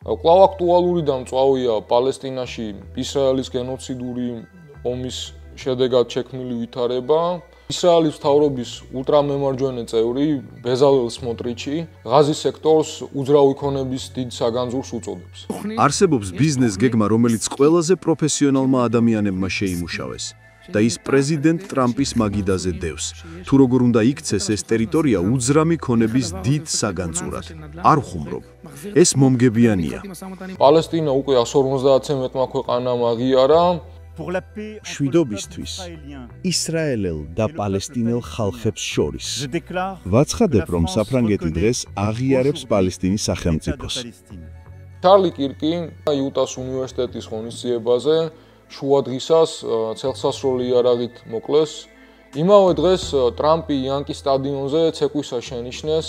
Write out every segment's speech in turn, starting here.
კვლავ აქტუალური და მწვავეა პალესტინაში ისრაელის გენოციდური ომის შედეგად შექმნილი ვითარება. ისრაელის მთავრობის ულტრამემარჯვენე წევრი ბეზალელ სმოტრიჩი ღაზის სექტორს უძრავი ქონების დიდ საგანძურს უწოდებს. არსებობს ბიზნეს გეგმა, რომელიც ყველაზე პროფესიონალმა ადამიანებმა შეიმუშავეს და ის პრეზიდენტ ტრამპის მაგიდაზე დევს. თუ როგორ უნდა იქცეს ეს ტერიტორია უძრამი ქონების დიდ საგანძურად. არ ვხუმრობ. ეს მომგებიანია. პალესტინა უკვე 150-მ ქვეყანამ აღიარა. მშვიდობისთვის ისრაელელ და პალესტინელ ხალხებს შორის. ვაცხადებ, რომ საფრანგეთი დღეს აღიარებს პალესტინის სახელმწიფოს. ჩარლი კირკი იუტას უნივერსიტეტის ღონისძიებაზე შუადღისას ცელსასროლი იარაღით მოკლეს. იმავე დღეს ტრამპი იანკის სტადიონზე ცეკვისას შენიშნეს.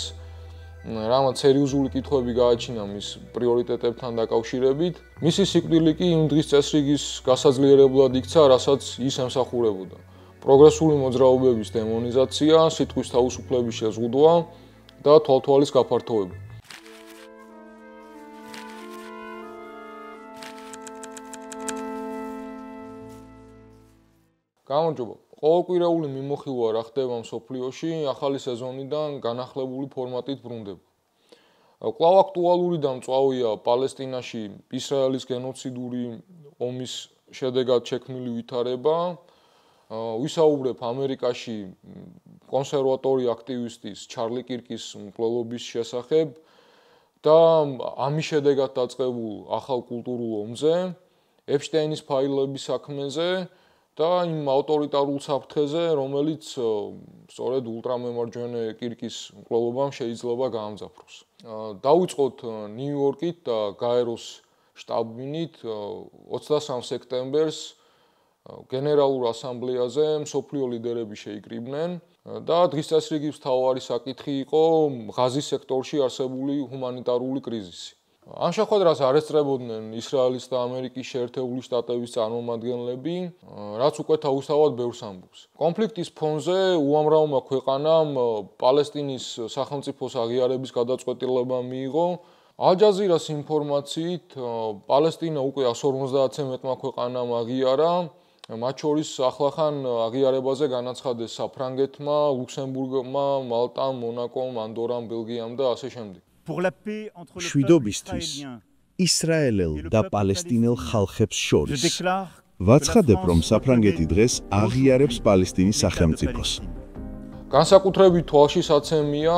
რამაც სერიოზული კითხვები გააჩინა მის პრიორიტეტებთან დაკავშირებით. მისი სიკვდილი კი იმ დღის წესრიგის გასაძლიერებლად იქცა, რასაც ის ემსახურებოდა. პროგრესული მოძრაობების დემონიზაცია, სიტყვის თავისუფლების შეზღუდვა და თვალთვალის გაფართოება. გამარჯობა. ყოველკვირეული მიმოხილვა რა ხდება მსოფლიოში, ახალი სეზონიდან განახლებული ფორმატით ბრუნდება. კვლავ აქტუალური და მწვავეა პალესტინაში ისრაელის გენოციდური ომის შედეგად შექმნილი ვითარება. ვისაუბრებ ამერიკაში კონსერვატორი აქტივისტის ჩარლი კირკის მკვლელობის შესახებ და ამის შედეგად დაწყებულ ახალ კულტურულ ომზე, ეპშტეინის ფაილების საქმეზე და იმ ავტორიტარულ საფრთხეზე, რომელიც სწორედ ულტრამემარჯვენე კირკის მკვლელობამ შეიძლება გაამძაფროს. დავიწყოთ ნიუ-იორკით და გაეროს შტაბ-ბინით 23 სექტემბერს გენერალურ ასამბლეაზე მსოფლიო ლიდერები შეიკრიბნენ და დღის წესრიგის მთავარი საკითხი იყო ღაზის სექტორში არსებული ჰუმანიტარული კრიზისი. ამ შეხვედრას არ ესწრებოდნენ ისრაელის და ამერიკის შეერთებული შტატების წარმომადგენლები, რაც უკვე თავისთავად ბევრს ამბობს. კონფლიქტის ფონზე უამრავმა ქვეყანამ პალესტინის სახელმწიფოს აღიარების გადაწყვეტილება მიიღო. ალ-ჯაზირას ინფორმაციით, პალესტინა უკვე 150-მ ქვეყანამ აღიარა, მათ შორის ახლახან აღიარებაზე განაცხადეს საფრანგეთმა, ლუქსემბურგმა, მალტამ, მონაკომ, ანდორამ, ბელგიამ და ასე შემდეგ. მშვიდობისთვის ისრაელელ და პალესტინელ ხალხებს შორის. ვაცხადებ, რომ საფრანგეთი დღეს აღიარებს პალესტინის სახელმწიფოს. განსაკუთრებით თვალშისაცემია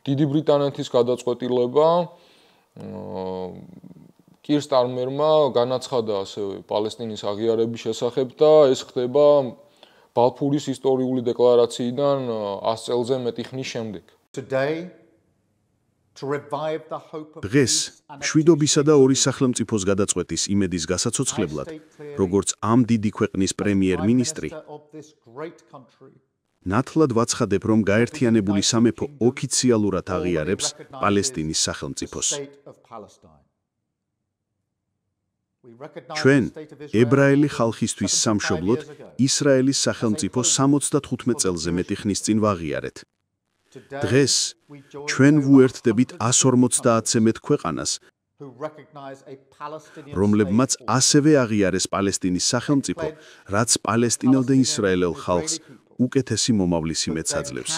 დიდი ბრიტანეთის გადაწყვეტილება. კիր სტარმერმა განაცხადა ასევე პალესტინის აღიარების შესახებ და ეს ხდება ბალფურის ისტორიული დეკლარაციიდან 100 წელზე მეტი ხნის შემდეგ. დღეს მშვიდობისა და ორი სახელმწიფოს გადაწყვეტის იმედის გასაცოცხლებლად, როგორც ამ დიდი ქვეყნის პრემიერ-მინისტრი, ნათლად ვაცხადებ, რომ გაერთიანებული სამეფო ოფიციალურად აღიარებს პალესტინის სახელმწიფოს. ჩვენ, ებრაელი ხალხისთვის სამშობლოდ, ისრაელის სახელმწიფო 75 წელზე მეტი ხნის წინ ვაღიარეთ. დღეს ჩვენ ვუერთდებით 150-ზე მეტ ქვეყანას, რომლებმაც ასევე აღიარეს პალესტინის სახელმწიფო, რაც პალესტინელ და ისრაელელ ხალხს უკეთესი მომავლის იმედს აძლევს.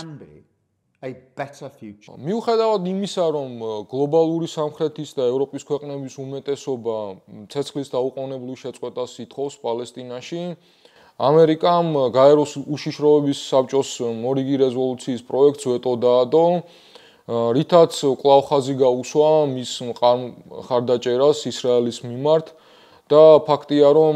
მიუხედავად იმისა, რომ გლობალური სამხრეთის და ევროპის ქვეყნების უმეტესობა ცეცხლის დაუყოვნებლივ შეწყვეტას ითხოვს პალესტინაში, ამერიკამ გაეროს უშიშროების საბჭოს მორიგი რეზოლუციის პროექტს ვეტო დაადო, რითაც კვლავ ხაზი გაუსვა მის მხარდაჭერას ისრაელის მიმართ და ფაქტია, რომ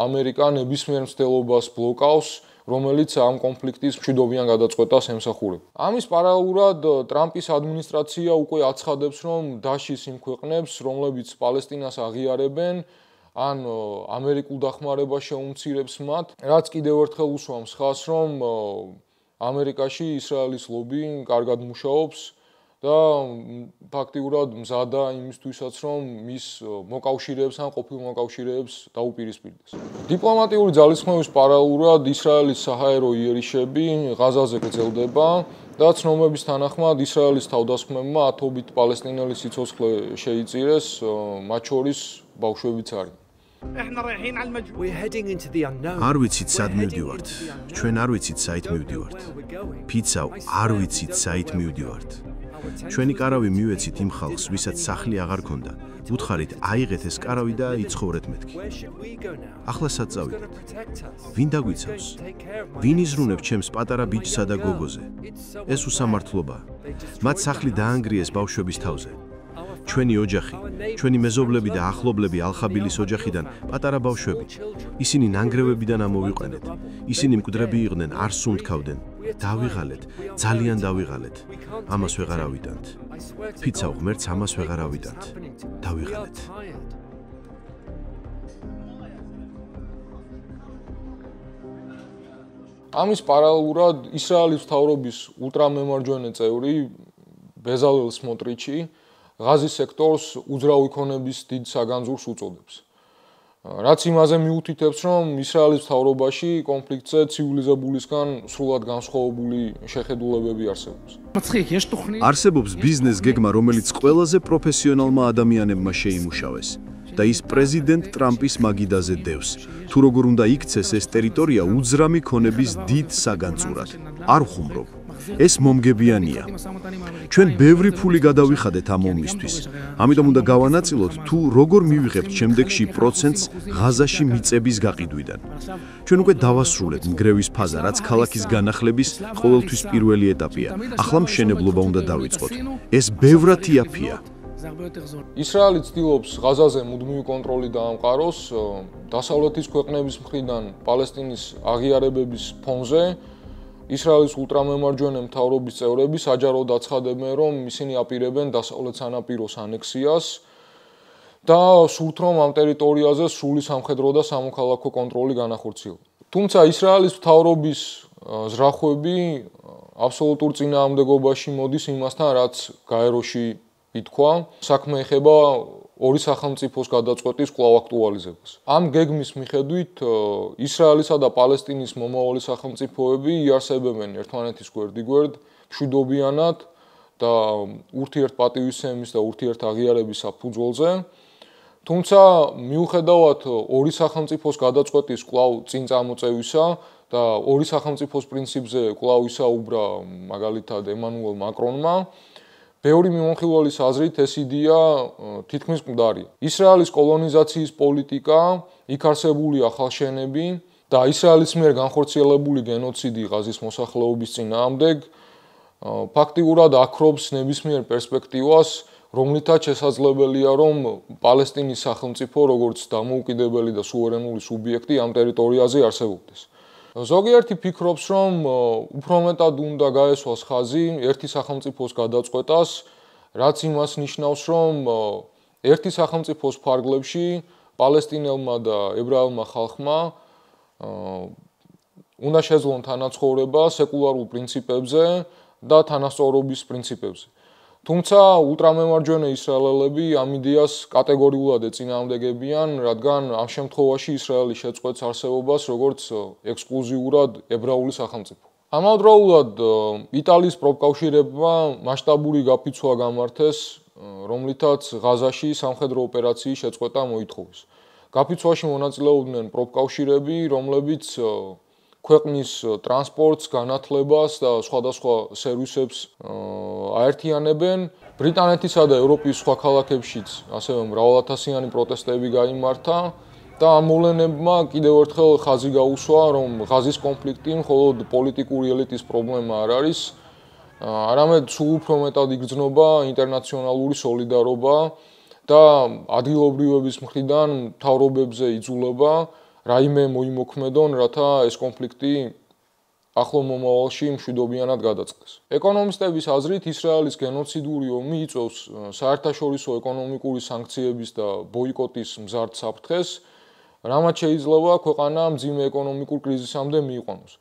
ამერიკა ნებისმიერ მცდელობას ბლოკავს, რომელიც ამ კონფლიქტის მშვიდობიან გადაწყვეტას ემსახურება. ამის პარალელურად ტრამპის ადმინისტრაცია უკვე აცხადებს, რომ დაშის იმ ქვეყნებს, რომლებიც პალესტინას აღიარებენ, ან ამერიკულ დახმარებას შეუმცირებს მათ, რაც კიდევ ერთხელ უსვამს ხაზს, რომ ამერიკაში ისრაელის ლობი კარგად მუშაობს და ფაქტიურად მზადა იმისთვისაც, რომ მის მოკავშირეებს ან ყოფილ მოკავშირეებს დაუპირისპირდეს. დიპლომატიური ძალისხმევის პარალელურად ისრაელის საჰაერო იერიშები ღაზაზე გრძელდება და ცნობების თანახმად ისრაელის თავდასხმებმა ათობით პალესტინელი სიცოცხლე შეიწირეს, მათ შორის ბავშვებიც არის. არ ვიცით სად მივდივართ. ჩვენ არ ვიცით საით მივდივართ. ფიცავ, არ ვიცით საით მივდივართ. ჩვენი კარავი მივეცით იმ ხალხს, ვისაც სახლი აღარ ქონდა. უთხარით, აიღეთ ეს კარავი და იცხოვრეთ მეთქი. ახლა სად წავიდეთ? ვინ დაგვიცავს? ვინ იზრუნებს ჩემს პატარა ბიჭსა და გოგოზე? ეს უსამართლობაა. მათ სახლი დაანგრიეს ბავშვების თავზე. ჩვენი ოჯახი, ჩვენი მეზობლები და ახლობლები ალხაბილის ოჯახიდან პატარა ბავშვები. ისინი ნანგრევებიდან ამოვიყვანეთ. ისინი მკვდრები იყვნენ, არ სუნთქავდნენ. დავიღალეთ, ძალიან დავიღალეთ. ამას ვეღარ ავიტანთ. ფიცავ ღმერთს ამას ვეღარ ავიტანთ. დავიღალეთ. ამის პარალელურად ისრაელის მთავრობის ულტრამემარჯვენე წევრი ბეზალელ სმოტრიჩი ღაზის სექტორს უძრავი ქონების დიდ საგანძურს უწოდებს. რაც იმაზე მიუთითებს, რომ ისრაელის მთავრობაში კონფლიქტზე ცივილიზებულისგან სრულად განსხვავებული შეხედულებები არსებობს. არსებობს ბიზნეს გეგმა, რომელიც ყველაზე პროფესიონალმა ადამიანებმა შეიმუშავეს და ის პრეზიდენტ ტრამპის მაგიდაზე დევს. თუ როგორ უნდა იქცეს ეს ტერიტორია უძრამი ქონების დიდ საგანძურად. არ ხუმრობ. ეს მომგებიანია. ჩვენ ბევრი ფული გადავიხადეთ ამ ომისთვის. ამიტომ უნდა გავანაწილოთ თუ როგორ მივიღებთ შემდეგში პროცენტს ღაზაში მიწების გაყიდვიდან. ჩვენ უკვე დავასრულეთ ნგრევის ფაზა, რაც ქალაქის განახლების ყოველთვის პირველი ეტაპია. ახლა მშენებლობა უნდა დავიწყოთ. ეს ბევრად იაფია. ისრაელი ცდილობს ღაზაზე მუდმივი კონტროლი დაამყაროს დასავლეთის ქვეყნების მხრიდან პალესტინის აღიარებების ფონზე. ისრაელის ულტრამემარჯვენე მთავრობის წევრები საჯაროდ აცხადებენ, რომ ისინი აპირებენ დასავლეთ სანაპიროს ანექსიას და სურთ, რომ ამ ტერიტორიაზე სრული სამხედრო და სამოქალაქო კონტროლი განახორციელოს. თუმცა ისრაელის მთავრობის ზრახვები აბსოლუტურ წინააღმდეგობაში მოდის იმასთან, რაც გაეროში ითქვა. საქმე ეხება ორი სახელმწიფოს გადაწყვეტის კვლავ აქტუალიზებას. ამ გეგმის მიხედვით ისრაელისა და პალესტინის მომავალი სახელმწიფოები იარსებებენ ერთმანეთის გვერდიგვერდ მშვიდობიანად და ურთიერთპატივისცემის და ურთიერთაღიარების საფუძველზე. თუმცა მიუხედავად ორი სახელმწიფოს გადაწყვეტის კვლავ წინ წამოწევისა და ორი სახელმწიფოს პრინციპზე კვლავ ისაუბრა მაგალითად ემანუელ მაკრონმა, ბევრი მიმოხილველის აზრით ეს იდეა თითქმის მკვდარია. ისრაელის კოლონიზაციის პოლიტიკა, იქ არსებული ახალშენები და ისრაელის მიერ განხორციელებული გენოციდი ღაზის მოსახლეობის წინააღმდეგ ფაქტიურად აქრობს ნებისმიერ პერსპექტივას, რომლითაც შესაძლებელია, რომ პალესტინის სახელმწიფო როგორც დამოუკიდებელი და სუვერენული სუბიექტი ამ ტერიტორიაზე არსებობდეს. ზოგიერთი ფიქრობს, რომ უფრო მეტად უნდა გაესვას ხაზი ერთი სახელმწიფოს გადაწყვეტას, რაც იმას ნიშნავს, რომ ერთი სახელმწიფოს ფარგლებში პალესტინელმა და ებრაელმა ხალხმა უნდა შეძლონ თანაცხოვრება სეკულარულ პრინციპებზე და თანასწორობის პრინციპებზე. თუმცა ულტრამემარჯვენე ისრაელელები ამ იდეას კატეგორიულად ეწინააღმდეგებიან, რადგან ამ შემთხვევაში ისრაელი შეწყვეტს არსებობას როგორც ექსკლუზიურად ებრაული სახელმწიფო. ამავდროულად იტალიის პროფკავშირებმა მასშტაბური გაფიცვა გამართეს, რომლითაც ღაზაში სამხედრო ოპერაციის შეწყვეტა მოითხოვეს. გაფიცვაში მონაწილეობდნენ პროფკავშირები, რომლებიც ქვეყნის ტრანსპორტს, განათლებას და სხვადასხვა სერვისებს აერთიანებენ. ბრიტანეთისა და ევროპის სხვა ქალაქებშიც ასევე მრავალათასიანი პროტესტები გაიმართა და ამ მოვლენებმა კიდევ ერთხელ ხაზი გაუსვა, რომ ღაზის კონფლიქტი მხოლოდ პოლიტიკური ელიტის პრობლემა არ არის, არამედ სულ უფრო მეტად იგრძნობა ინტერნაციონალური სოლიდარობა და ადგილობრივების მხრიდან მთავრობებზე იძულება რაიმე მოიმოქმედონ, რათა ეს კონფლიქტი ახლო მომავალში მშვიდობიანად გადაწყდეს. ეკონომისტების აზრით, ისრაელის გენოციდური ომი იწვევს საერთაშორისო ეკონომიკური სანქციების და ბოიკოტის მზარდ საფრთხეს, რამაც შეიძლება ქვეყანა მძიმე ეკონომიკურ კრიზისამდე მიიყვანოს.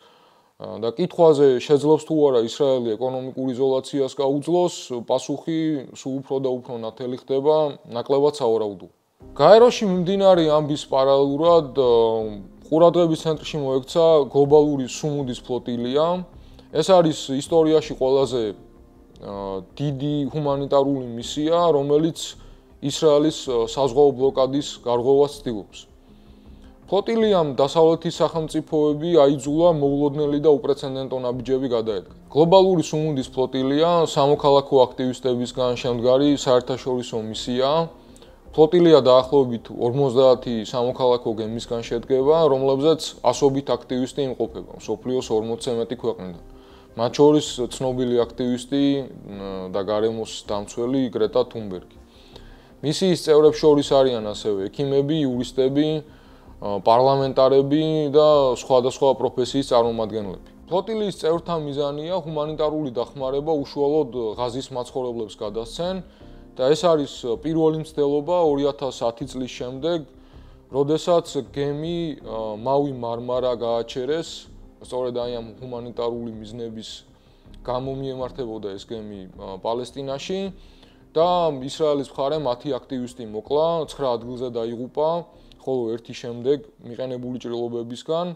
და კითხვაზე შეძლებს თუ არა ისრაელი ეკონომიკურ იზოლაციას გაუძლოს, პასუხი სულ უფრო და უფრო ნათელი ხდება, ნაკლებად სავარაუდოა. გაეროში მიმდინარე ამბის პარალელურად ყურადღების ცენტრში მოექცა გლობალური სუმუდის ფლოტილია. ეს არის ისტორიაში ყველაზე დიდი ჰუმანიტარული მისია, რომელიც ისრაელის საზღვაო ბლოკადის გარღვევას ცდილობს. ფლოტილიამ დასავლეთის სახელმწიფოები აიძულა მოულოდნელი და უპრეცედენტო ნაბიჯები გადაედგა. გლობალური სუმუდის ფლოტილია სამოქალაქო აქტივისტებისგან შემდგარი საერთაშორისო მისიაა. ფლოტილია დაახლოებით 50 სამოქალაქო გემისგან შედგება, რომლებზეც ასობით აქტივისტი იმყოფება მსოფლიოს 40-ზე მეტი ქვეყნიდან. მათ შორის ცნობილი აქტივისტი და გარემოს დამცველი გრეტა თუნბერგი. მისიის წევრებს შორის არიან ასევე ექიმები, იურისტები, პარლამენტარები და სხვადასხვა პროფესიის წარმომადგენლები. ფლოტილიის წევრთა მიზანია ჰუმანიტარული დახმარება უშუალოდ ღაზის მაცხოვრებლებს გადასცენ და ეს არის პირველი მცდელობა 2010 წლის შემდეგ, როდესაც გემი მავი მარმარა გააჩერეს, სწორედ აი ამ ჰუმანიტარული მიზნების გამო მიემართებოდა ეს გემი პალესტინაში და ისრაელის მხარე 10 აქტივისტი მოკლა, 9 ადგილზე დაიღუპა, ხოლო ერთი შემდეგ მიყენებული ჭრილობებისგან.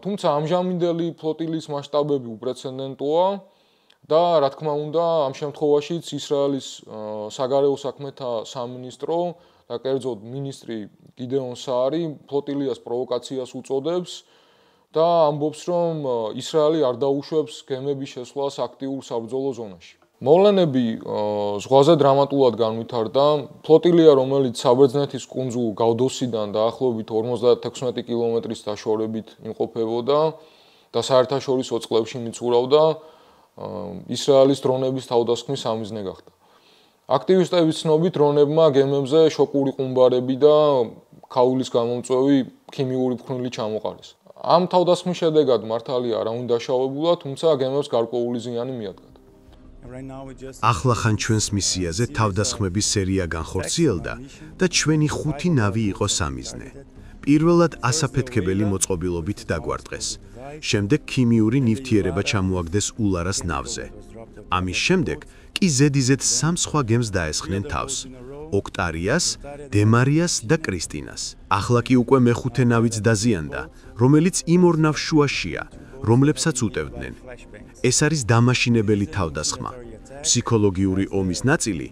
თუმცა ამჟამინდელი ფლოტილიის მასშტაბები უპრეცედენტოა და რა თქმა უნდა ამ შემთხვევაშიც ისრაელის საგარეო საქმეთა სამინისტრო და კერძოდ მინისტრი გიდეონ საარი ფლოტილიას პროვოკაციას უწოდებს და ამბობს, რომ ისრაელი არ დაუშვებს გემების შესვლას აქტიურ საბრძოლო ზონაში. მოვლენები ზღვაზე დრამატულად განვითარდა. ფლოტილია, რომელიც საბერძნეთის კუნძულ გავდოსიდან დაახლოებით 56 კილომეტრის დაშორებით იმყოფებოდა და საერთაშორისო წყლებში მიცურავდა, ისრაელის დრონების თავდასხმის სამიზნე გახდა. აქტივისტების ცნობით, დრონებმა გემებზე შოკური ყუმბარები და ქაულის გამომწვევი ქიმიური ფხვნილი ჩამოყარეს. ამ თავდასხმის შედეგად მართალია არავინ დაშავებულა, თუმცა გემებს გარკვეული ზიანი მიადგა. ახლახან ჩვენს მისიაზე თავდასხმების სერია განხორციელდა და ჩვენი 5 ნავი იყო სამიზნე. პირველად ასაფეთქებელი მოწყობილობით დაგვარტყეს. შემდეგ ქიმიური ნივთიერება ჩამოაგდეს ულარას ნავზე. ამის შემდეგ კი ზედიზედ 3 სხვა გემს დაესხნენ თავს. ოქტარიას, დემარიას და კრისტინას. ახლა კი უკვე მეხუთე ნავიც დაზიანდა, რომელიც იმ ორ ნავს შუაშია, რომლებსაც უტევდნენ. ეს არის დამაშინებელი თავდასხმა, ფსიქოლოგიური ომის ნაწილი,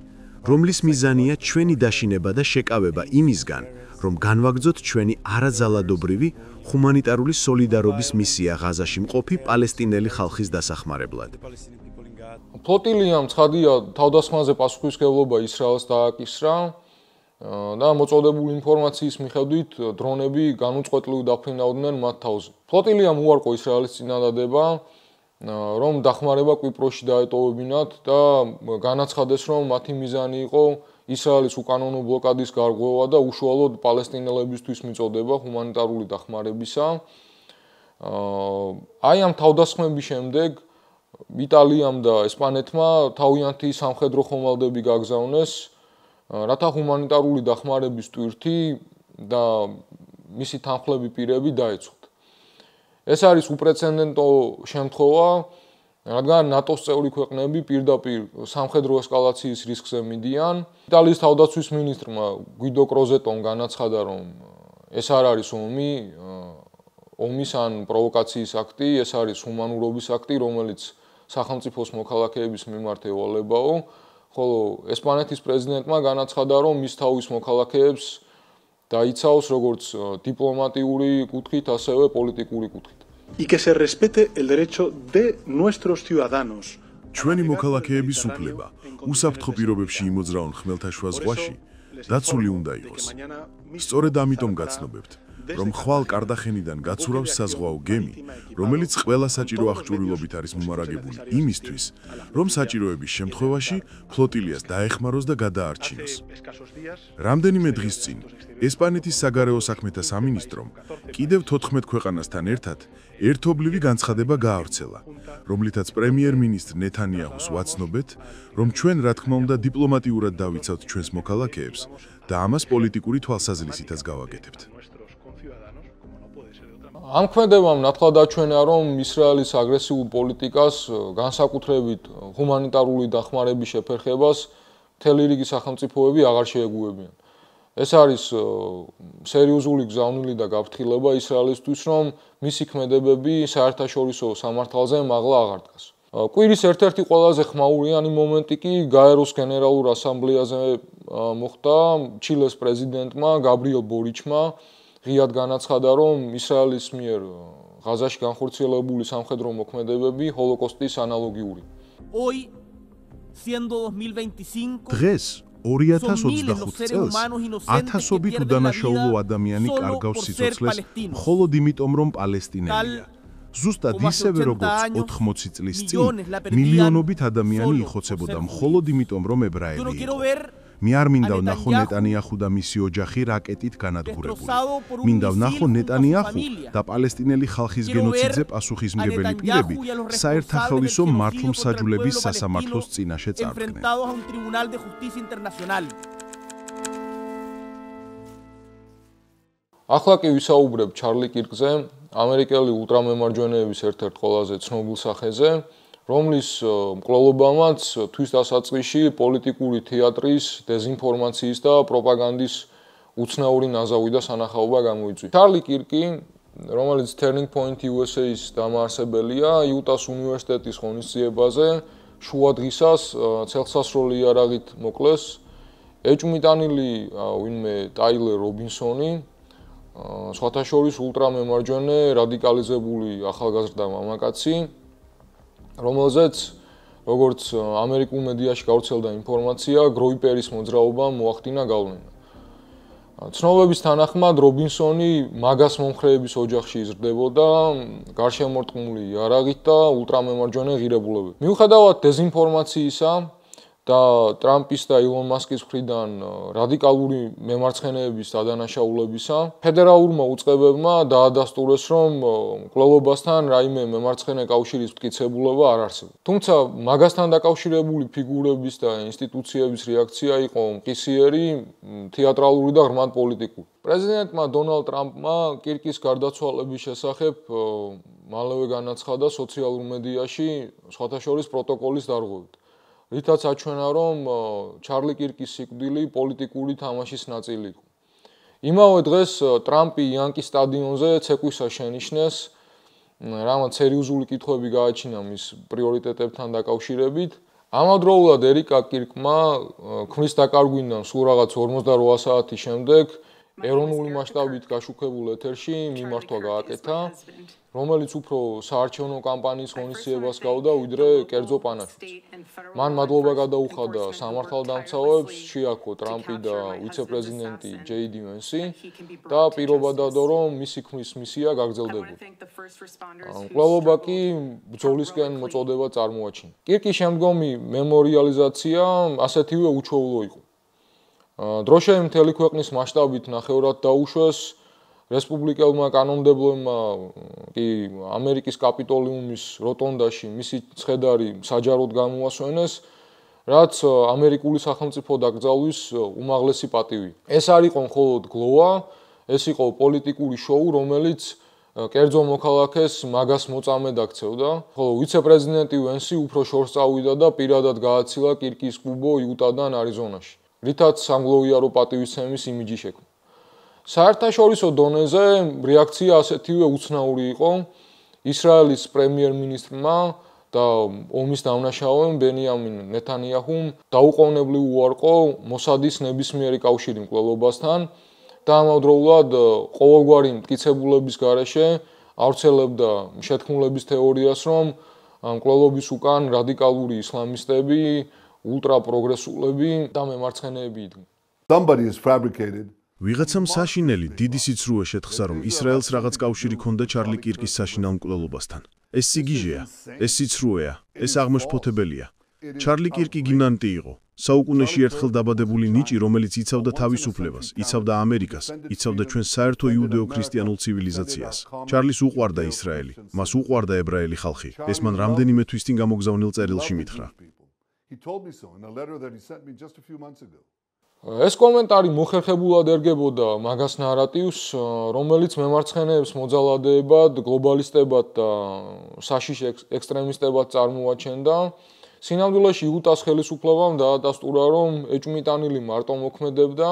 რომლის მიზანია ჩვენი დაშინება და შეკავება იმისგან, რომ განვაგრძოთ ჩვენი არაძალადობრივი ჰუმანიტარული სოლიდარობის მისია ღაზაში მყოფი პალესტინელი ხალხის დასახმარებლად. ფლოტილიამ ცხადია თავდასხმაზე პასუხისმგებლობა ისრაელს დააკისრა და მოწოდებული ინფორმაციის მიხედვით დრონები განუწყვეტლივ დაფრინავდნენ მათ თავზე. ფლოტილიამ უარყო ისრაელის წინადადება, რომ დახმარება კვიპროსში დაეტოვებინათ და განაცხადეს, რომ მათი მიზანი იყო ისრაელის უკანონო ბლოკადის გარღვევა და უშუალოდ პალესტინელებისთვის მიწოდება ჰუმანიტარული დახმარებისა. აი ამ თავდასხმების შემდეგ იტალიამ და ესპანეთმა თავიანთი სამხედრო ხომალდები გაგზავნეს, რათა ჰუმანიტარული დახმარების ტვირთი და მისი თანხლები პირები დაეცვათ. ეს არის უპრეცედენტო შემთხვევა, რადგან ნატოს წევრი ქვეყნები პირდაპირ სამხედრო ესკალაციის რისკზე მიდიან. იტალიის თავდაცვის მინისტრმა გვიდო კროზეტომ განაცხადა, რომ ეს არ არის ომის ან პროვოკაციის აქტი, ეს არის ჰუმანურობის აქტი, რომელიც სახელმწიფოს მოქალაქეების მიმართ ევალებაო, ხოლო ესპანეთის პრეზიდენტმა განაცხადა, რომ მის თავის მოქალაქეებს დაიცავს როგორც დიპლომატიური კუთხით, ასევე პოლიტიკური კუთხით. Y que se respete el derecho de nuestros ciudadanos. ჩვენი მოქალაქეების უფლება უსაფრთხო პირობებში იმოძრაონ ხმელთაშუა ზღვაში დაცული უნდა იყოს. სწორედ ამიტომ გაცნობებთ, რომ ხვალ კარდახენიდან გაცურავს საზღვაო გემი, რომელიც ყველა საჭირო აღჭურვილობით არის მომარაგებული იმისთვის, რომ საჭიროების შემთხვევაში ფლოტილიას დაეხმაროს და გადაარჩინოს. რამდენიმე დღის წინ ესპანეთის საგარეო საქმეთა სამინისტრომ კიდევ 14 ქვეყანასთან ერთად ერთობლივი განცხადება გაავრცელა, რომლითაც პრემიერ-მინისტრ ნეთანიაჰუს ვაცნობეთ, რომ ჩვენ რა თქმა უნდა დიპლომატიურად დავიცავთ ჩვენს მოქალაქეებს და ამას პოლიტიკური თვალსაზრისითაც გავაკეთებთ. ამ ქმედებამ ნათლად აჩვენა, რომ ისრაელის აგრესიულ პოლიტიკას, განსაკუთრებით ჰუმანიტარული დახმარების შეფერხებას, მთელი რიგი სახელმწიფოები აღარ შეეგუებიან. ეს არის სერიოზული გზავნილი და გაფრთხილება ისრაელისთვის, რომ მისი ქმედებები საერთაშორისო სამართალზე მაღლა აღარ დგას. კვირის ერთ-ერთი ყველაზე ხმაურიანი მომენტი კი გაეროს გენერალურ ასამბლეაზე მოხდა ჩილეს პრეზიდენტმა გაბრიელ ბორიჩმა ღიად განაცხადა, რომ ისრაელის მიერ ღაზაში განხორციელებული სამხედრო მოქმედებები ჰოლოკოსტის ანალოგიური. დღეს 2025 წელს ათასობით უდანაშაულო ადამიანი კარგავს სიცოცხლეს მხოლოდ იმიტომ, რომ პალესტინელია. ზუსტად ისევე როგორც 80 წლის წინ მილიონობით ადამიანი იხოცებოდა მხოლოდ იმიტომ, რომ ებრაელი იყო. მე არ მინდა ვნახო ნეტანიახუ და მისი ოჯახი რაკეტით განადგურებული. მინდა ვნახო ნეტანიახუ და პალესტინელი ხალხის გენოციდზე პასუხისმგებელი პირები საერთაშორისო მართლმსაჯულების სასამართლოს წინაშე წარდგნენ. ახლა კი ვისაუბრებ ჩარლი კირკზე, ამერიკელი ულტრამემარჯვენეების ერთ-ერთ ყველაზე ცნობილ სახეზე, რომლის მკვლელობამაც თვის დასაწყისში პოლიტიკური თეატრის, დეზინფორმაციის და პროპაგანდის უცნაური ნაზავი და სანახაობა გამოიწვია. ჩარლი კირკი, რომელიც Turning Point USA-ის დამაარსებელია, იუტას უნივერსიტეტის ღონისძიებაზე შუა დღისას ცელსასროლი იარაღით მოკლეს ეჭვმიტანილი ვინმე ტაილერ რობინსონი, სხვათა შორის ულტრამემარჯვენე რადიკალიზებული ახალგაზრდა მამაკაცი, რომელზეც როგორც ამერიკულ მედიაში გავრცელდა ინფორმაცია, გროიპერის მოძრაობამ მოახდინა გავლენა. ცნობების თანახმად რობინსონი მაგას მომხრეების ოჯახში იზრდებოდა, გარშემორტყმული იარაღით და ულტრამემარჯვენე ღირებულებებით. მიუხედავად დეზინფორმაციისა და ტრამპის და ილონ მასკის მხრიდან რადიკალური მემარცხენეების დადანაშაულებისა, ფედერალურმა უწყებებმა დაადასტურეს, რომ მკვლელობასთან რაიმე მემარცხენე კავშირის მტკიცებულება არ არსებობს. თუმცა მაგასთან დაკავშირებული ფიგურების და ინსტიტუციების რეაქცია იყო მყისიერი, თეატრალური და ღრმად პოლიტიკური. პრეზიდენტმა დონალდ ტრამპმა კირკის გარდაცვალების შესახებ მალევე განაცხადა სოციალურ მედიაში სხვათა შორის პროტოკოლის დარღვევით. რითაც აჩვენა, რომ ჩარლი კირკის სიკვდილი პოლიტიკური თამაშის ნაწილი იყო. იმავე დღეს ტრამპი იანკის სტადიონზე ცეკვისას შენიშნეს, რამაც სერიოზული კითხვები გააჩინა მის პრიორიტეტებთან დაკავშირებით. ამავდროულად ერიკა კირკმა ქმრის დაკარგვიდან სულ რაღაც 48 საათის შემდეგ ეროვნული მასშტაბით გაშუქებულ ეთერში მიმართვა გააკეთა, რომელიც უფრო საარჩევნო კამპანიის ღონისძიებას გავდა, ვიდრე კერძო პანაშვიდს. მან მადლობა გადაუხადა სამართალდამცავებს, შეაქო ტრამპი და ვიცე-პრეზიდენტი ჯეი-დი ვენსი და პირობა დადო, რომ მისი ქმრის მისია გაგრძელდებოდა. მკვლელობა კი ბრძოლისკენ მოწოდება წარმოაჩინა. კირკის შემდგომი მემორიალიზაცია ასეთივე უჩვეულო იყო. დროშები მთელი ქვეყნის მასშტაბით ნახევრად დაუშვეს, რესპუბლიკელმა კანონმდებლებმა კი ამერიკის კაპიტოლიუმის როტონდაში მისი ცხედარი საჯაროდ გამოასვენეს, რაც ამერიკული სახელმწიფო დაკრძალვის უმაღლესი პატივი. ეს არ იყო მხოლოდ გლოვა, ეს იყო პოლიტიკური შოუ, რომელიც კერძო მოქალაქეს მაგას მოწამედ აქცევდა, ხოლო ვიცე-პრეზიდენტი ვენსი უფრო შორს წავიდა და პირადად გააცილა კირკის კუბო იუტადან არიზონაში, რითაც სამგლოვიარო პატივისცემის იმიჯი შექმნა. საერთაშორისო დონეზე რეაქცია ასეთივე უცნაური იყო. ისრაელის პრემიერ-მინისტრმა და ომის დამნაშავემ ბენიამინ ნეთანიაჰუმ დაუყოვნებლივ უარყო მოსადის ნებისმიერი კავშირი მკვლელობასთან და ამავდროულად ყოველგვარი მტკიცებულების გარეშე ავრცელებდა შეთქმულების თეორიას, რომ მკვლელობის უკან რადიკალური ისლამისტები, ულტრაპროგრესულები და მემარცხენეები იდგნენ. Somebody is fabricated. ვიღაცამ საშინელი დიდი სიცრუე შეთხსა, რომ ისრაელს რაღაც კავშირი ჰქონდა ჩარლი კირკის საშინელ მკვლელობასთან. ეს სიგიჟეა, ეს სიცრუეა, ეს აღმაშფოთებელია. ჩარლი კირკი გიმნანტი იყო. საუკუნეში ერთხელ დაბადებული ნიჭი, რომელიც იცავდა თავისუფლებას, იცავდა ამერიკას, იცავდა ჩვენ საერთო იუდეო-ქრისტიანულ ცივილიზაციას. ჩარლის უყვარდა ისრაელი, მას უყვარდა ებრაელი ხალხი. ეს მან რამდენიმე თვის წინ გამოგზავნილ წერილში მითხრა. He told me so in a letter that he sent me just a few months ago. ეს კომენტარი მოხერხებულად ერგებოდა მაგას ნარატივს, რომელიც მემარცხენეებს მოძალადეებად, გლობალისტებად და საშიშ ექსტრემისტებად წარმოაჩენდა. სინამდვილეში იუტას ხელისუფლებამ დაადასტურა, რომ ეჭვმიტანილი მარტო მოქმედებდა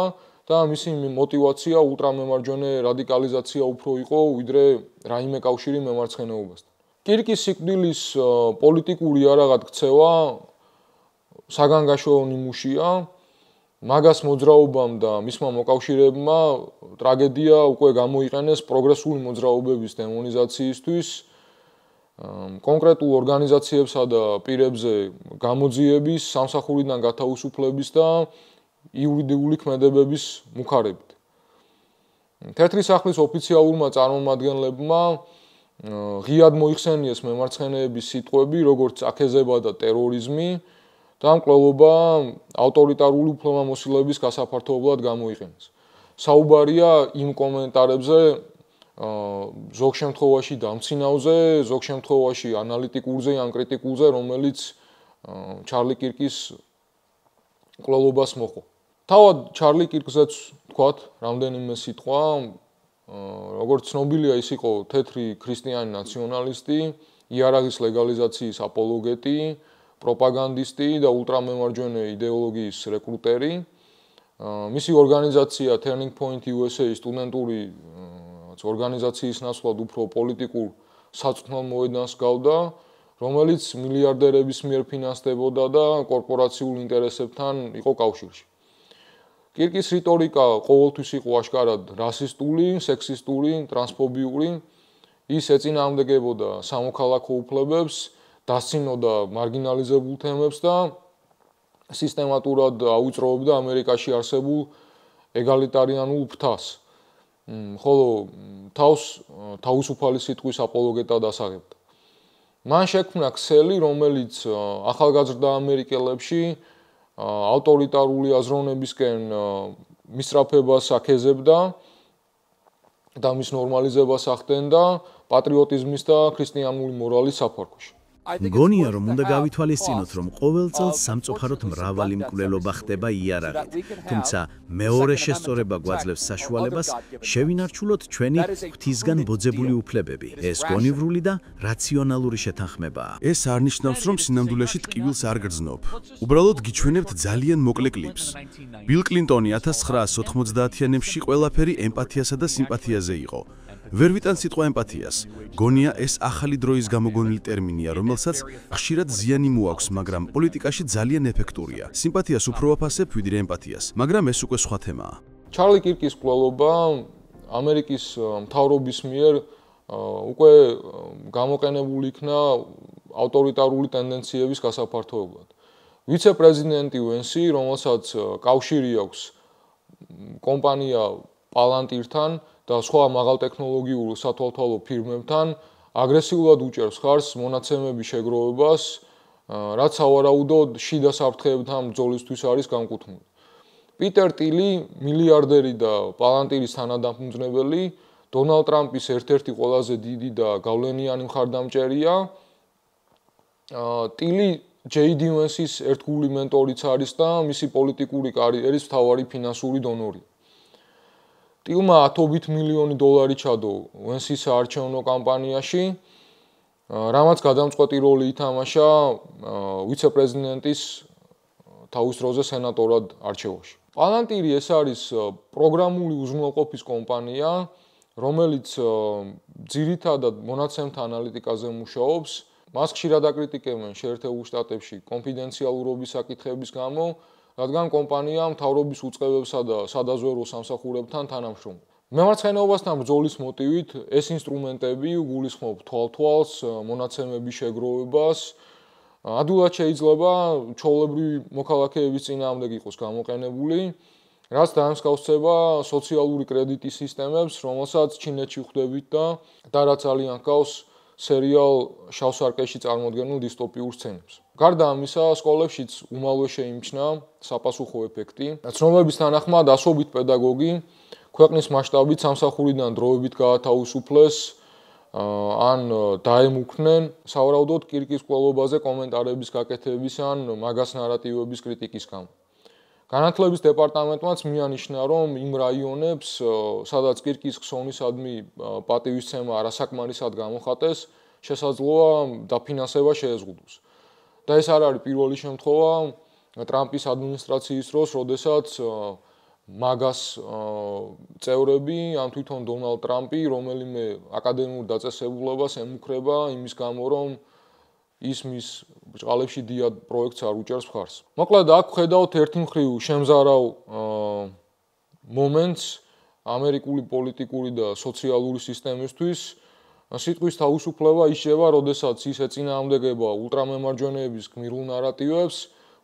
და მისი мотивация ულტრამემარჯვენე რადიკალიზაცია უფრო იყო ვიდრე რაიმე კავშირი მემარცხენეობასთან. კირკის სიკვდილის პოლიტიკური არაღად ქცევა საგანგაშო ნიმუშია. მაგას მოძრაობამ და მისმა მოკავშირეებმა ტრაგედია უკვე გამოიყენეს პროგრესული მოძრაობების დემონიზაციისთვის, კონკრეტულ ორგანიზაციებსა და პირებზე გამოძიების, სამსახურიდან გათავისუფლების და იურიდიული ქმედებების მუხარებით. თეთრი სახლის ოფიციალურმა წარმომადგენლებმა ღიად მოიხსენიეს მემარცხენეების სიტყვები, როგორც აქეზება და ტერორიზმი და მკვლელობა ავტორიტარული უფლებამოსილების გასაფართოებლად გამოიყენეს. საუბარია იმ კომენტარებზე, ზოგ შემთხვევაში დამცინავზე, ზოგ შემთხვევაში ანალიტიკურზე ან კრიტიკულზე, რომელიც ჩარლი კირკის მკვლელობას მოჰყვა. თავად ჩარლი კირკზეც თქვათ რამდენიმე სიტყვა, როგორც ცნობილია, ის იყო თეთრი ქრისტიანი ნაციონალისტი, იარაღის ლეგალიზაციის აპოლოგეტი, პროპაგანდისტი და ულტრამემარჯვენე იდეოლოგიის რეკრუტერი. მისი ორგანიზაცია Turning Point USA სტუდენტური ორგანიზაციის ნაცვლად უფრო პოლიტიკურ საწვრთნელ მოედანს გავდა, რომელიც მილიარდერების მიერ ფინანსდებოდა და კორპორაციულ ინტერესებთან იყო კავშირში. კირკის რიტორიკა ყოველთვის იყო აშკარად რასისტული, სექსისტული, ტრანსფობიური. ის ეწინააღმდეგებოდა სამოქალაქო უფლებებს, დასცინოდა მარგინალიზებულ თემებს და სისტემატურად აუწროვებდა ამერიკაში არსებულ ეგალიტარიანულ ფრთას. ხოლო თავს თავისუფალი სიტყვის აპოლოგეტად ასაღებდა. მან შექმნა ქსელი, რომელიც ახალგაზრდა ამერიკელებში ავტორიტარული აზროვნებისკენ მისწრაფებას აქეზებდა და მის ნორმალიზებას ახდენდა პატრიოტიზმის და ქრისტიანული მორალის საფარქვეში. მგონია, რომ უნდა გავითვალისწინოთ, რომ ყოველ წელს სამწუხაროდ მრავალი მკვლელობა ხდება იარაღით, თუმცა მეორე შესწორება გვაძლევს საშუალებას შევინარჩუნოთ ჩვენი ღვთისგან ბოძებული უფლებები. ეს გონივრული და რაციონალური შეთანხმებაა. ეს არ ნიშნავს, რომ სინამდვილეში ტკივილს არ გრძნობ. უბრალოდ გიჩვენებთ ძალიან მოკლე კლიპს. ბილ კლინტონი 1990-იანებში ყველაფერი ემპათიასა და სიმპათიაზე იყო. ვერ ვიტან სიტყვა ემპათიას. გონია ეს ახალი დროის გამოგონილი ტერმინია, რომელსაც ხშირად ზიანი მოაქვს, მაგრამ პოლიტიკაში ძალიან ეფექტურია. სიმპათიას უფრო ვაფასებ ვიდრე ემპათიას, მაგრამ ეს უკვე სხვა თემაა. ჩარლი კირკის მკვლელობა ამერიკის მთავრობის მიერ უკვე გამოყენებული იქნა ავტორიტარული ტენდენციების გასაფართოებლად. ვიცე-პრეზიდენტი ვენსი, რომელსაც კავშირი აქვს კომპანია პალანტირთან და სხვა მაღალტექნოლოგიურ სათვალთვალო ფირმებთან, აგრესიულად უჭერს ხარს მონაცემების შეგროვებას, რაც სავარაუდოდ შიდა საფრთხეებთან ბრძოლისთვის არის განკუთვნილი. პიტერ ტილი, მილიარდერი და პალანტირის თანადამფუძნებელი, დონალდ ტრამპის ერთ-ერთი ყველაზე დიდი და გავლენიანი მხარდამჭერია. ტილი ჯეი-დი ვენსის ერთგული მენტორიც არის და მისი პოლიტიკური კარიერის მთავარი ფინანსური დონორია. ტილმა $10 მილიონი ჩადო ვენსის საარჩევნო კამპანიაში, რამაც გადამწყვეტი როლი ითამაშა ვიცე-პრეზიდენტის თავის დროზე სენატორად არჩევაში. პალანტირი ეს არის პროგრამული უზრუნველყოფის კომპანია, რომელიც ძირითადად მონაცემთა ანალიტიკაზე მუშაობს. მას ხშირად აკრიტიკებენ შეერთებულ შტატებში კონფიდენციალურობის საკითხების გამო, რადგან კომპანია მთავრობის უწყებებსა და სადაზვერვო სამსახურებთან თანამშრომლობს. მემარცხენეობასთან ბრძოლის მოტივით ეს ინსტრუმენტები გულისხმობ თვალთვალს, მონაცემების შეგროვებას. ადვილად შეიძლება ჩვეულებრივი მოქალაქეების წინააღმდეგ იყოს გამოყენებული, რაც დაემსგავსება სოციალური კრედიტის სისტემებს, რომელსაც ჩინეთში ხვდებით და რაც ძალიან ჰგავს სერიალ შავ სარკეში წარმოდგენილ დისტოპიურ სცენებს. გარდა ამისა, სკოლებშიც უმალვე შეიმჩნია საპასუხო ეფექტი. ცნობების თანახმად, ასობით პედაგოგი ქვეყნის მასშტაბით სამსახურიდან დროებით გაათავისუფლეს ან დაემუქრნენ, სავარაუდოდ კირკის მკვლელობაზე კომენტარების გაკეთების ან მაგას ნარატივების კრიტიკის გამო. განათლების დეპარტამენტმაც მიანიშნა, რომ იმ რაიონებს, სადაც კირკის ხსოვნისადმი პატივისცემა არასაკმარისად გამოხატეს, შესაძლოა დაფინანსება შეეზღუდოს. და ეს არ არის პირველი შემთხვევა ტრამპის ადმინისტრაციის დროს, როდესაც მაგას წევრები, ან თვითონ დონალდ ტრამპი, რომელიმე აკადემიურ დაწესებულებას ემუქრება იმის გამო, რომ ის მის ბჭყალებში დიად პროექტს არ უჭერს მხარს. მოკლედ, აქ ხედავთ ერთი მხრივ შემზარავ მომენტს ამერიკული პოლიტიკური და სოციალური სისტემისთვის. სიტყვის თავისუფლება ისჩება, როდესაც ის ეწინააღმდეგება ულტრამემარჯვენეების გმირულ ნარატივებს,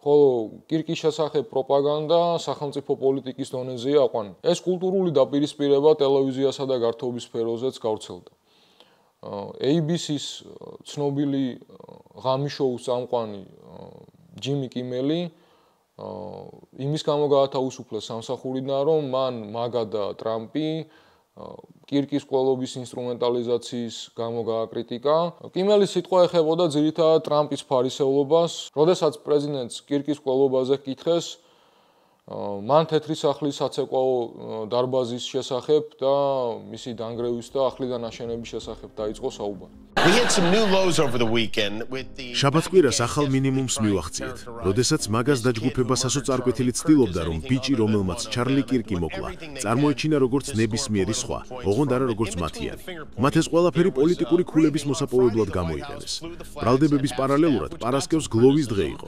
ხოლო კირკის შესახებ პროპაგანდა სახელმწიფო პოლიტიკის დონეზეა აყვანილი. ეს კულტურული დაპირისპირება ტელევიზიასა და გართობის სფეროზეც გავრცელდა. ABC-ის ცნობილი ღამის შოუს წამყვანი ჯიმი კიმელი იმის გამო გაათავისუფლეს სამსახურიდან, რომ მან მაგა და ტრამპი კირკის ყველობის ინსტრუმენტალიზაციის გამო გააკრიტიკა. კიმელის სიტყვა ეხებოდა ძირითადად ტრამპის ფარისევლობას, როდესაც პრეზიდენტს კირკის ყველობაზე ჰკითხეს, მან თეთრი სახლის საცეკვაო დარბაზის შესახებ და მისი დანგრევის და ახლიდან აშენების შესახებ დაიწყო საუბარი. შაბათკვირას ახალ მინიმუმს მივახციეთ, როდესაც მაგას დაჯგუფება სასოწარკვეთილი ცდილობდა, რომ ბიჭი, რომელმაც ჩარლი კირკი მოკლა, წარმოეჩინა როგორც ნებისმიერი სხვა, ოღონდ არა როგორც მათიანი. მათ ეს ყველაფერი პოლიტიკური ქულების მოსაპოვებლად გამოიყენეს. ბრალდებების პარალელურად პარასკევს გლოვის დღე იყო.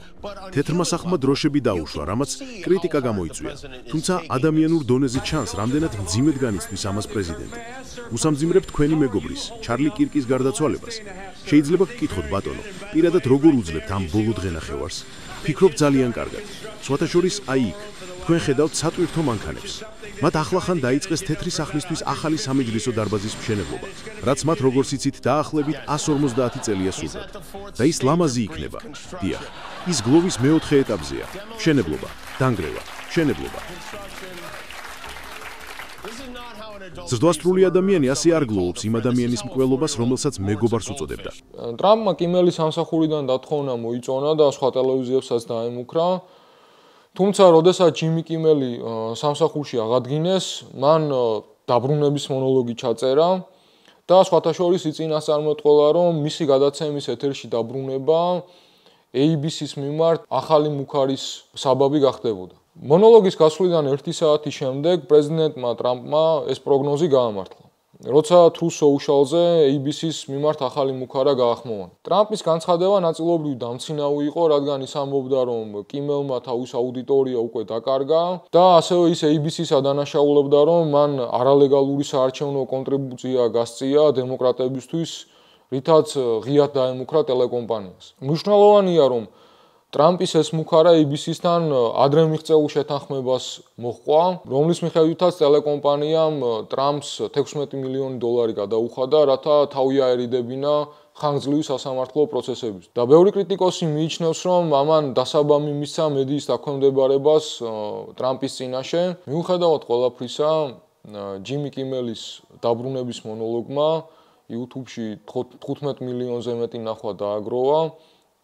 თეთრმა სახლმა დროშები დაუშვა, რამაც კრიტიკა გამოიწვია. თუმცა ადამიანურ დონეზე ჩანს, რამდენად მძიმედ განიცდის ამას პრეზიდენტი. უსამძიმრებ თქვენი მეგობრის, ჩარლი კირკის გარდაცვალებას. შეიძლება გკითხოთ, ბატონო, პირადად როგორ უძლებთ ამ ბოლო დღენახევარს? ფიქრობ ძალიან კარგად. სხვათა შორის აი იქ, თქვენ ხედავთ სატვირთო მანქანებს. მათ ახლახან დაიწყეს თეთრი სახლისთვის ახალი სამეჯლისო დარბაზის მშენებლობა, რაც მათ როგორც იცით დაახლოებით 150 წელია სურდათ. და ის ლამაზი იქნება. დიახ, ის გლოვის მეოთხე ეტაპზეა. მშენებლობა, დანგრევა, მშენებლობა. ზრდასრული ადამიანი ასე არ გლოვობს იმ ადამიანის მკვლელობას, რომელსაც მეგობარს უწოდებდა. ტრამპმა კიმელის სამსახურიდან დათხოვნა მოიწონა და სხვა ტელევიზიებსაც დაემუქრა. თუმცა, როდესაც ჯიმი კიმელი სამსახურში აღადგინეს, მან დაბრუნების მონოლოგი ჩაწერა და სხვათა შორის იწინასწარმეტყველა, რომ მისი გადაცემის ეთერში დაბრუნება ABC-ის მიმართ ახალი მუქარის საბაბი გახდებოდა. მონოლოგის გასვლიდან 1 საათის შემდეგ პრეზიდენტმა ტრამპმა ეს პროგნოზი გაამართლა. როცა Truth Social-ზე ABC-ის მიმართ ახალი მუქარა გაახმოვანა. ტრამპის განცხადება ნაწილობრივ დამცინავი იყო, რადგან ის ამბობდა, რომ კიმელმა თავის აუდიტორია უკვე დაკარგა და ასევე ის ABC-ს ადანაშაულებდა, რომ მან არალეგალური საარჩევნო კონტრიბუცია გასწია დემოკრატებისთვის, რითაც ღიად დაემუქრა ტელეკომპანიას. მნიშვნელოვანია, რომ ტრამპის ეს მუქარა ABC-სთან ადრე მიღწეულ შეთანხმებას მოჰყვა, რომლის მიხედვითაც ტელეკომპანიამ ტრამპს $16 მილიონი გადაუხადა, რათა თავი აერიდებინა ხანგრძლივი სასამართლო პროცესების. და ბევრი კრიტიკოსი მიიჩნევს, რომ ამან დასაბამი მისცა მედიის დაქვემდებარებას ტრამპის წინაშე. მიუხედავად ყველაფრისა, ჯიმი კიმელის დაბრუნების მონოლოგმა YouTube-ში 15 მილიონზე მეტი ნახვა დააგროვა,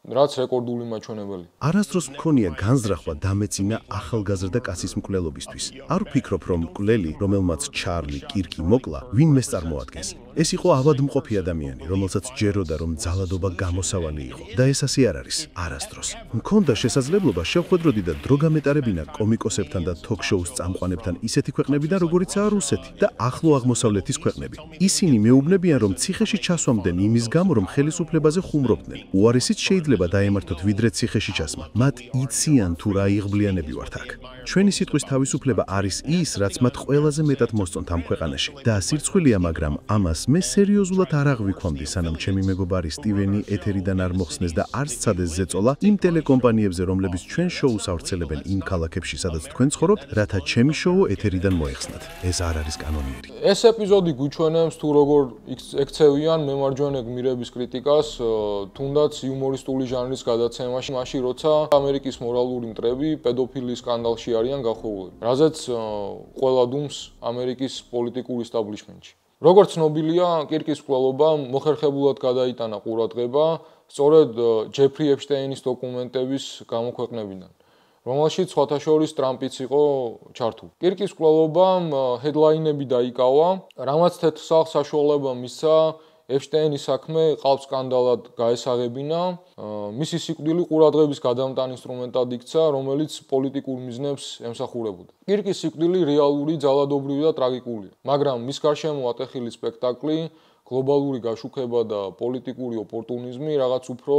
რაც რეკორდული მაჩვენებელი. არასდროს მქონია განზრახვა დამეცინა ახალგაზრდა კაცის მკვლელობისთვის. არ ვფიქრობ, რომ მკვლელი, რომელმაც ჩარლი კირკი მოკლა, ვინმეს წარმოადგენს. ეს იყო ავადმყოფი ადამიანი, რომელსაც ჯეროდა, რომ ძალადობა გამოსავალი იყო. და ეს ასე არ არის, არასდროს. მქონდა შესაძლებლობა შევხვედროდი და დრო გამეტარებინა კომიკოსებთან და თოქ-შოუს წამყვანებთან ისეთი ქვეყნებიდან, როგორიცაა რუსეთი და ახლო აღმოსავლეთის ქვეყნები. ისინი მეუბნებიან, რომ ციხეში ჩასვამდნენ იმის გამო, რომ ხელისუფლებაზე ხუმრობდნენ. უარესიც შეიძლება დაემართოთ ვიდრე ციხეში ჩასმა. მათ იციან თუ რა იღბლიანები ვართ აქ. ჩვენი სიტყვის თავისუფლება არის ის, რაც მათ ყველაზე მეტად მოსწონთ ამ ქვეყანაში. და სირცხვილია, მაგრამ ამას მე სერიოზულად არ აღვიქვამდი, სანამ ჩემი მეგობარი სტივენი ეთერიდან არ მოხსნეს და არ სცადეს ზეწოლა იმ ტელეკომპანიებზე, რომლებიც ჩვენ შოუს ავრცელებენ იმ ქალაქებში, სადაც თქვენ ცხოვრობთ, რათა ჩემი შოუ ეთერიდან მოეხსნათ. ეს არ არის კანონიერი. ეს ეპიზოდი გვიჩვენებს თუ როგორ ექცევიან მემარჯვენე გმირების კრიტიკას, თუნდაც იუმორისტული ჟანრის გადაცემაში, მაშინ როცა ამერიკის მორალური მტრები პედოფილიის სკანდალში არიან გახვეულები, რაზეც ყველა დუმს ამერიკის პოლიტიკურ ისტაბლიშმენტში. როგორც ცნობილია, კირკის მკვლელობა მოხერხებულად გადაიტანა ყურადღება სწორედ ჯეფრი ეპშტეინის დოკუმენტების გამოქვეყნებიდან, რომელშიც სხვათა შორის ტრამპიც იყო ჩართული. კირკის მკვლელობამ ჰედლაინები დაიკავა, რამაც თეთრ სახლს საშუალება მისცა ეპშტეინის საქმე ყალბ სკანდალად გაესაღებინა, მისი სიკვდილი ყურადღების გადამტან ინსტრუმენტად იქცა, რომელიც პოლიტიკურ მიზნებს ემსახურებოდა. კირკის სიკვდილი რეალური, ძალადობრივი და ტრაგიკულია, მაგრამ მის გარშემო ატეხილი სპექტაკლი, გლობალური გაშუქება და პოლიტიკური ოპორტუნიზმი რაღაც უფრო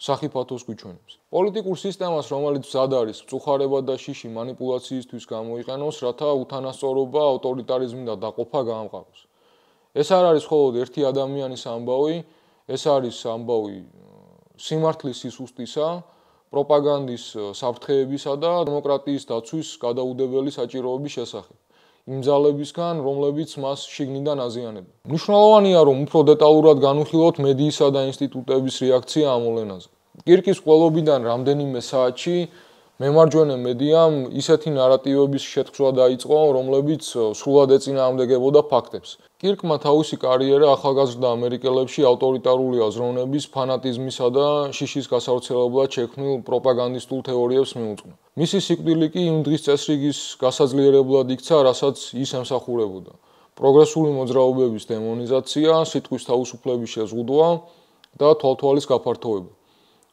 სახიფათოს გვიჩვენებს. პოლიტიკურ სისტემას, რომელიც მზად არის მწუხარება და შიში მანიპულაციისთვის გამოიყენოს, რათა უთანასწორობა, ავტორიტარიზმი და დაყოფა გაამყაროს. ეს არ არის მხოლოდ ერთი ადამიანის ამბავი, ეს არის ამბავი სიმართლის სისუსტისა, პროპაგანდის საფრთხეებისა და დემოკრატიის დაცვის გადაუდებელი საჭიროების შესახებ. იმ ძალებისგან, რომლებიც მას შიგნიდან აზიანებენ. მნიშვნელოვანია, რომ უფრო დეტალურად განვიხილოთ მედიისა და ინსტიტუტების რეაქცია ამ ოლენაზე. კირკის ყველობიდან რამდენიმე საათში მემარჯვენე მედიამ ისეთი ნარატივების შეთხზვა დაიწყო, რომლებიც სრულად ეწინააღმდეგებოდა ფაქტებს. კირკმა თავისი კარიერა ახალგაზრდა ამერიკელებში ავტორიტარული აზროვნების, ფანატიზმისა და შიშის გასავრცელებლად შექმნილ პროპაგანდისტულ თეორიებს მიუძღვნა. მისი სიკვდილი კი იმ დღის წესრიგის გასაძლიერებლად იქცა, რასაც ის ემსახურებოდა. პროგრესული მოძრაობების დემონიზაცია, სიტყვის თავისუფლების შეზღუდვა და თვალთვალის გაფართოება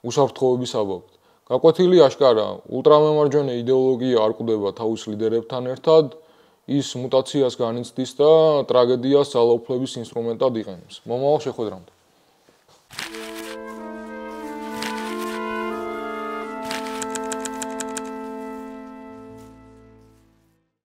უსაფრთხოების საბაბით. გაკვეთილი აშკარა, ულტრამემარჯვენე იდეოლოგია არ კვდება თავის ლიდერებთან ერთად, ის მუტაციას განიცდის და ტრაგედიას ძალაუფლების ინსტრუმენტად იყენებს. მომავალ შეხვედრამდე.